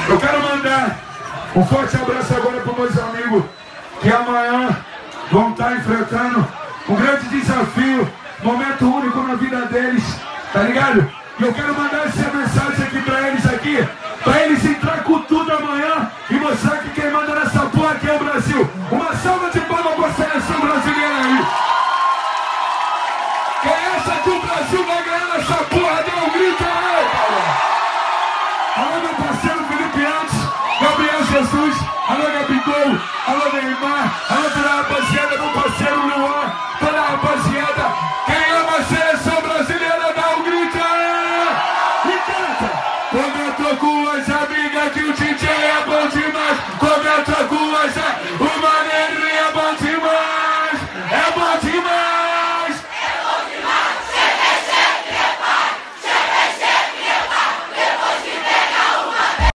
Eu quero mandar um forte abraço agora para meus amigos que amanhã vão estar enfrentando um grande desafio, momento único na vida deles, tá ligado? E eu quero mandar essa mensagem aqui para eles